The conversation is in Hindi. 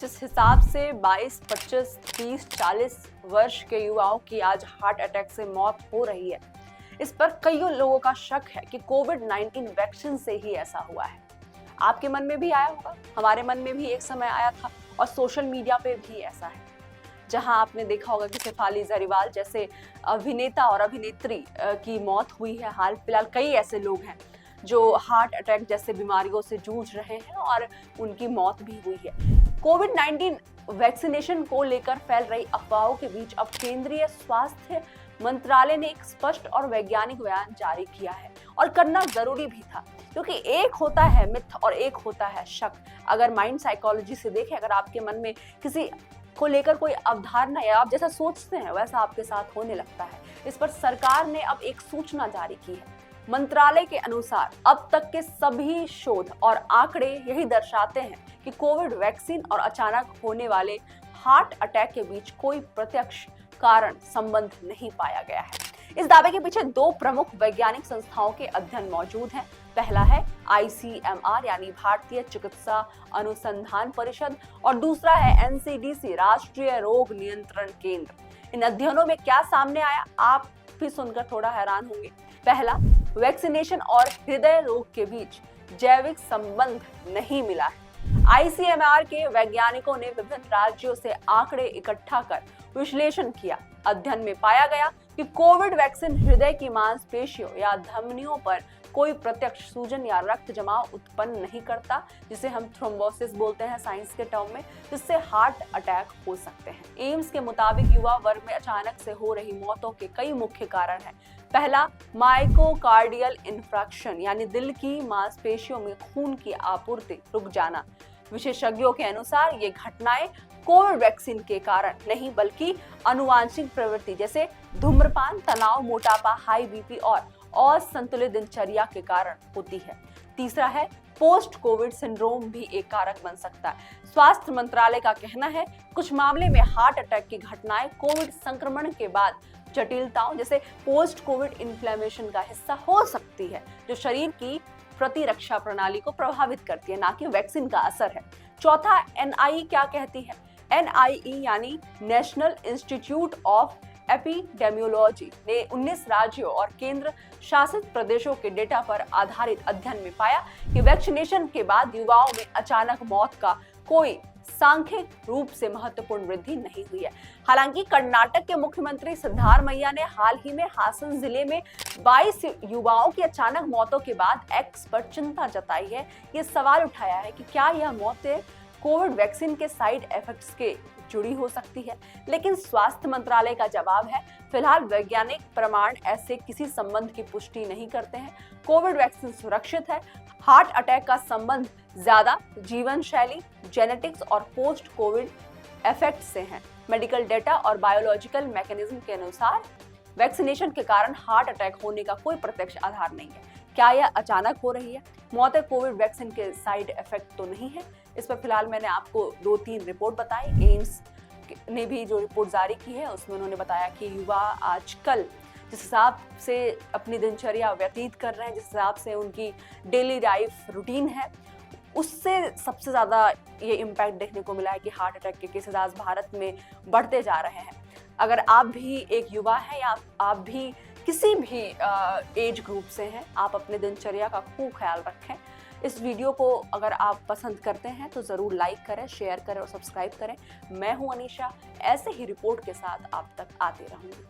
जिस हिसाब से 22, 25, 30, 40 वर्ष के युवाओं की आज हार्ट अटैक से मौत हो रही है, इस पर कईयों लोगों का शक है कि कोविड-19 वैक्सीन से ही ऐसा हुआ है। आपके मन में भी आया होगा, हमारे मन में भी एक समय आया था और सोशल मीडिया पे भी ऐसा है। जहां आपने देखा होगा कि शेफाली जरीवाल जैसे अभिनेता और अभिनेत्री की मौत हुई है। हाल फिलहाल कई ऐसे लोग हैं जो हार्ट अटैक जैसे बीमारियों से जूझ रहे हैं और उनकी मौत भी हुई है। कोविड-19 वैक्सीनेशन को लेकर फैल रही अफवाहों के बीच अब केंद्रीय स्वास्थ्य मंत्रालय ने एक स्पष्ट और वैज्ञानिक बयान जारी किया है और करना जरूरी भी था, क्योंकि एक होता है मिथ और एक होता है शक। अगर माइंड साइकोलॉजी से देखें, अगर आपके मन में किसी को लेकर कोई अवधारणा या आप जैसा सोचते हैं वैसा आपके साथ होने लगता है। इस पर सरकार ने अब एक सूचना जारी की है। मंत्रालय के अनुसार अब तक के सभी शोध और आंकड़े यही दर्शाते हैं कि कोविड वैक्सीन और अचानक होने वाले हार्ट अटैक के बीच कोई प्रत्यक्ष कारण संबंध नहीं पाया गया है। इस दावे के पीछे दो प्रमुख वैज्ञानिक संस्थाओं के अध्ययन मौजूद हैं। पहला है ICMR यानी भारतीय चिकित्सा अनुसंधान परिषद और दूसरा है NCDC राष्ट्रीय रोग नियंत्रण केंद्र। इन अध्ययनों में क्या सामने आया, आप भी सुनकर थोड़ा हैरान होंगे। पहला, वैक्सीनेशन और हृदय रोग के बीच जैविक संबंध नहीं मिला है। ICMR के वैज्ञानिकों ने विभिन्न राज्यों से आंकड़े इकट्ठा कर विश्लेषण किया। अध्ययन में पाया गया कि कोविड वैक्सीन हृदय की मांसपेशियों या धमनियों पर कोई प्रत्यक्ष सूजन या रक्त जमाव उत्पन्न नहीं करता, जिसे हम थ्रोम्बोसिस बोलते हैं साइंस के टर्म में, जिससे हार्ट अटैक हो सकते हैं। एम्स के मुताबिक युवा वर्ग में अचानक से हो रही मौतों के कई मुख्य कारण हैं। पहला, माइकोकार्डियल इन्फ्रैक्शन यानी दिल की मांसपेशियों में खून की आपूर्ति रुक जाना। विशेषज्ञों के अनुसार ये घटनाएं कोविड वैक्सीन के कारण नहीं बल्कि आनुवांशिक प्रवृत्ति जैसे धूम्रपान, तनाव, मोटापा, हाई बीपी और असंतुलित दिनचर्या के कारण होती है। तीसरा है पोस्ट कोविड सिंड्रोम भी एक कारक बन सकता है। स्वास्थ्य मंत्रालय का कहना है कुछ मामले में हार्ट अटैक की घटनाएं कोविड संक्रमण के बाद जटिलताओं जैसे पोस्ट कोविड इन्फ्लेमेशन का हिस्सा हो सकती है, जो शरीर की प्रतिरक्षा प्रणाली को प्रभावित करती है, ना कि वैक्सीन का असर है। चौथा, NIE क्या कहती है? NIE यानी नेशनल इंस्टीट्यूट ऑफ एपिडेमियोलॉजी ने 19 राज्यों और केंद्र शासित प्रदेशों के डेटा पर आधारित अध्ययन में पाया कि वैक्सीनेशन के बाद युवाओं में अचानक मौत का कोई सांख्यिक रूप से महत्वपूर्ण वृद्धि नहीं हुई है। हालांकि कर्नाटक के मुख्यमंत्री सिद्धारमैया ने हाल ही में हासन जिले में 22 युवाओं की अचानक मौतों के बाद एक्स पर चिंता जताई है। ये सवाल उठाया है कि क्या यह मौतें कोविड वैक्सीन के साइड इफेक्ट्स के जुड़ी हो सकती है, लेकिन स्वास्थ्य मंत्रालय का जवाब है फिलहाल वैज्ञानिक प्रमाण ऐसे किसी संबंध की पुष्टि नहीं करते हैं। कोविड वैक्सीन सुरक्षित है। हार्ट अटैक का संबंध ज्यादा जीवन शैली, जेनेटिक्स और पोस्ट कोविड इफेक्ट से है। मेडिकल डेटा और बायोलॉजिकल मैकेनिज्म के अनुसार वैक्सीनेशन के कारण हार्ट अटैक होने का कोई प्रत्यक्ष आधार नहीं है। क्या यह अचानक हो रही है? मौतें कोविड वैक्सीन के साइड इफेक्ट तो नहीं है। इस पर फिलहाल मैंने आपको 2-3 रिपोर्ट बताई। एम्स ने भी जो रिपोर्ट जारी की है उसमें उन्होंने बताया कि युवा आजकल जिस हिसाब से अपनी दिनचर्या व्यतीत कर रहे हैं, जिस हिसाब से उनकी डेली लाइफ रूटीन है, उससे सबसे ज्यादा ये इम्पैक्ट देखने को मिला है कि हार्ट अटैक के केसेस आज भारत में बढ़ते जा रहे हैं। अगर आप भी एक युवा हैं या आप भी किसी भी एज ग्रुप से हैं, आप अपने दिनचर्या का खूब ख्याल रखें। इस वीडियो को अगर आप पसंद करते हैं तो ज़रूर लाइक करें, शेयर करें और सब्सक्राइब करें। मैं हूं अनीशा, ऐसे ही रिपोर्ट के साथ आप तक आती रहूंगी।